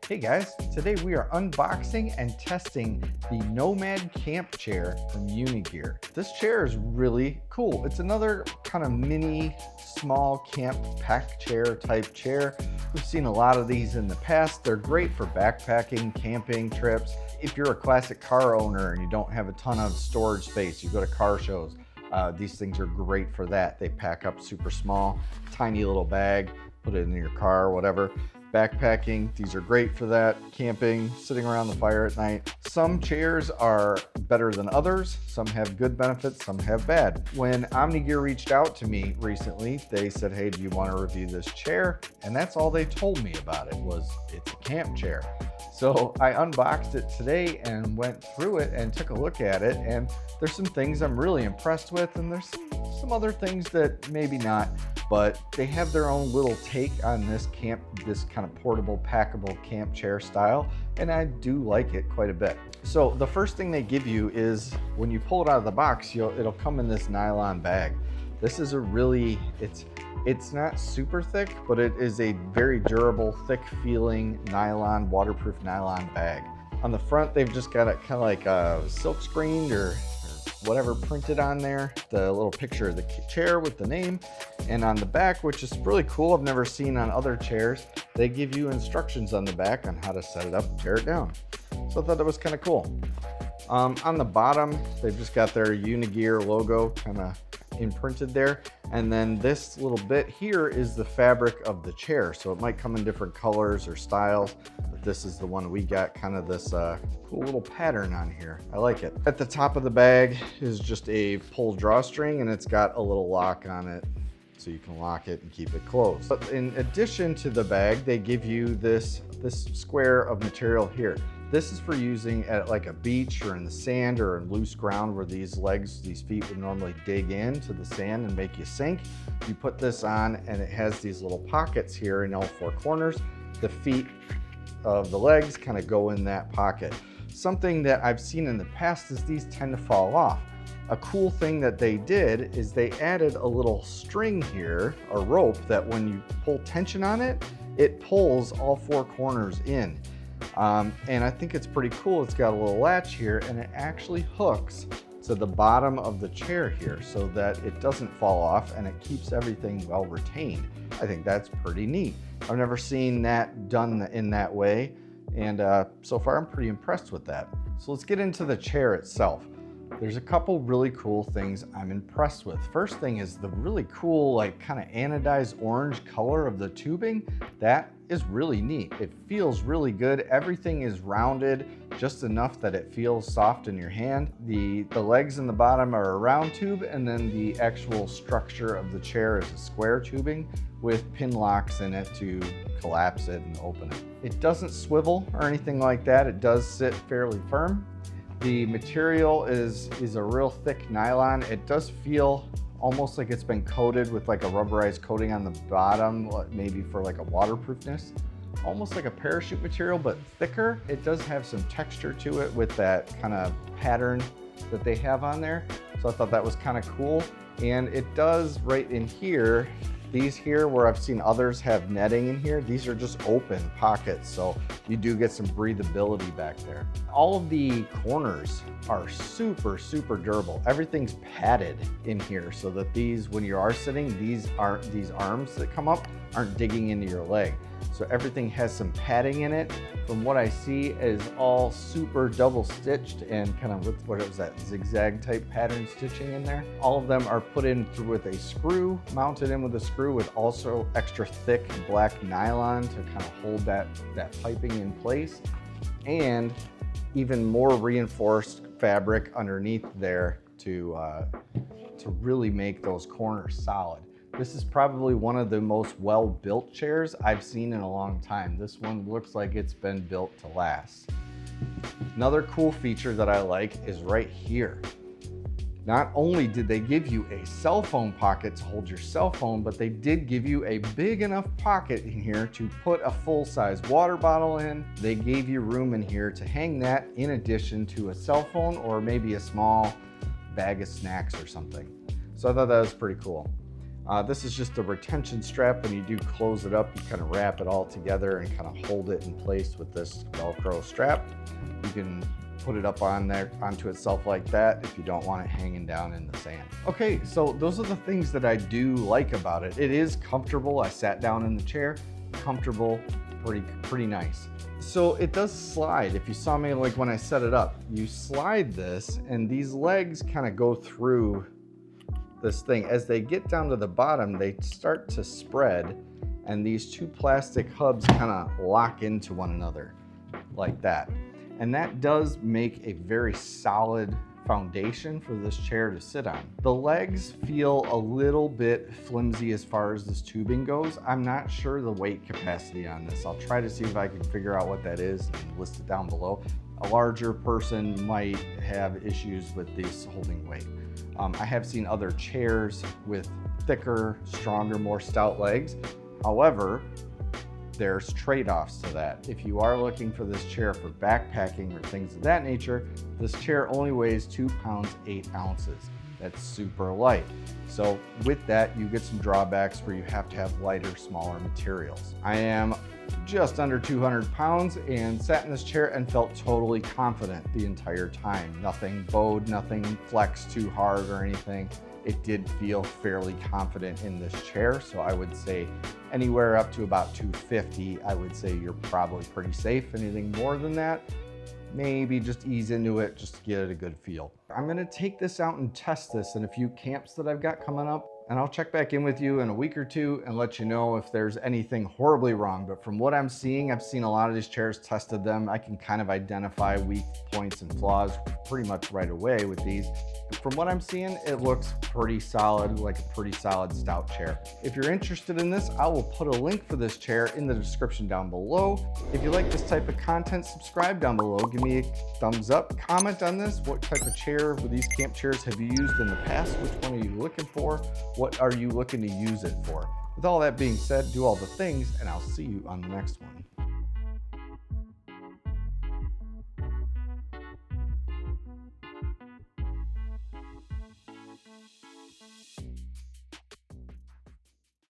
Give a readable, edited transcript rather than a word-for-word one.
Hey guys, today we are unboxing and testing the Nomad Camp Chair from Unigear. This chair is really cool. It's another kind of mini, small camp pack chair type chair. We've seen a lot of these in the past. They're great for backpacking, camping trips. If you're a classic car owner and you don't have a ton of storage space, you go to car shows, these things are great for that. They pack up super small, tiny little bag, put it in your car, whatever. Backpacking, these are great for that. Camping, sitting around the fire at night. Some chairs are better than others. Some have good benefits, some have bad. When Omnigear reached out to me recently, they said, hey, do you want to review this chair? And that's all they told me about it was it's a camp chair. So I unboxed it today and went through it and took a look at it. And there's some things I'm really impressed with, and there's some other things that maybe not, but they have their own little take on this kind of portable, packable camp chair style, and I do like it quite a bit. So the first thing they give you is when you pull it out of the box, it'll come in this nylon bag. This is a really, it's not super thick, but it is a very durable, thick feeling nylon, waterproof nylon bag. On the front, they've just got it kind of like silk screened or whatever printed on there, the little picture of the chair with the name. And on the back, which is really cool, I've never seen on other chairs, they give you instructions on the back on how to set it up, tear it down. So I thought that was kind of cool. On the bottom, they've just got their Unigear logo kind of imprinted there. And then this little bit here is the fabric of the chair. So it might come in different colors or styles, but this is the one we got, kind of this cool little pattern on here. I like it. At the top of the bag is just a pull drawstring, and it's got a little lock on it so you can lock it and keep it closed. But in addition to the bag, they give you this square of material here. This is for using at like a beach or in the sand or in loose ground where these feet would normally dig into the sand and make you sink. You put this on and it has these little pockets here in all four corners. The feet of the legs kind of go in that pocket. Something that I've seen in the past is these tend to fall off. A cool thing that they did is they added a little string here, a rope, that when you pull tension on it, it pulls all four corners in. And I think it's pretty cool. It's got a little latch here and it actually hooks to the bottom of the chair here so that it doesn't fall off and it keeps everything well retained. I think that's pretty neat. I've never seen that done in that way, and so far I'm pretty impressed with that. So let's get into the chair itself. There's a couple really cool things I'm impressed with. First thing is the really cool, like kind of anodized orange color of the tubing. That is really neat. It feels really good. Everything is rounded just enough that it feels soft in your hand. The legs in the bottom are a round tube, and then the actual structure of the chair is a square tubing with pin locks in it to collapse it and open it. It doesn't swivel or anything like that. It does sit fairly firm. The material is a real thick nylon. It does feel almost like it's been coated with like a rubberized coating on the bottom, maybe for like a waterproofness. Almost like a parachute material, but thicker. It does have some texture to it with that kind of pattern that they have on there. So I thought that was kind of cool. And it does right in here, these here where I've seen others have netting in here, these are just open pockets, so you do get some breathability back there. All of the corners are super, super durable. Everything's padded in here so that these, when you are sitting, these arms that come up aren't digging into your leg. So everything has some padding in it. From what I see is all super double stitched and kind of with, what was that, zigzag type pattern stitching in there. All of them are put in through with a screw, mounted in with a screw with also extra thick black nylon to kind of hold that piping in place, and even more reinforced fabric underneath there to really make those corners solid. This is probably one of the most well-built chairs I've seen in a long time. This one looks like it's been built to last. Another cool feature that I like is right here. Not only did they give you a cell phone pocket to hold your cell phone, but they did give you a big enough pocket in here to put a full-size water bottle in. They gave you room in here to hang that in addition to a cell phone or maybe a small bag of snacks or something. So I thought that was pretty cool. This is just a retention strap. When you do close it up, you kind of wrap it all together and kind of hold it in place with this Velcro strap. You can put it up on there onto itself like that if you don't want it hanging down in the sand. Okay, so those are the things that I do like about it. It is comfortable. I sat down in the chair, comfortable, pretty nice. So it does slide. If you saw me like when I set it up, you slide this and these legs kind of go through this thing. As they get down to the bottom, they start to spread and these two plastic hubs kind of lock into one another like that. And that does make a very solid foundation for this chair to sit on. The legs feel a little bit flimsy as far as this tubing goes. I'm not sure the weight capacity on this. I'll try to see if I can figure out what that is and list it down below. A larger person might have issues with this holding weight. I have seen other chairs with thicker, stronger, more stout legs. However, there's trade-offs to that. If you are looking for this chair for backpacking or things of that nature, this chair only weighs 2 pounds 8 ounces. That's super light. So with that, you get some drawbacks where you have to have lighter, smaller materials. I am just under 200 pounds and sat in this chair and felt totally confident the entire time. Nothing bowed, nothing flexed too hard or anything. It did feel fairly confident in this chair. So I would say anywhere up to about 250, I would say you're probably pretty safe. Anything more than that, maybe just ease into it just to get it a good feel. I'm gonna take this out and test this in a few camps that I've got coming up, and I'll check back in with you in a week or two and let you know if there's anything horribly wrong. But from what I'm seeing, I've seen a lot of these chairs, tested them. I can kind of identify weak points and flaws pretty much right away with these. From what I'm seeing, it looks pretty solid, like a pretty solid stout chair. If you're interested in this, I will put a link for this chair in the description down below. If you like this type of content, subscribe down below. Give me a thumbs up, comment on this. What type of chair with these camp chairs have you used in the past? Which one are you looking for? What are you looking to use it for? With all that being said, do all the things, and I'll see you on the next one.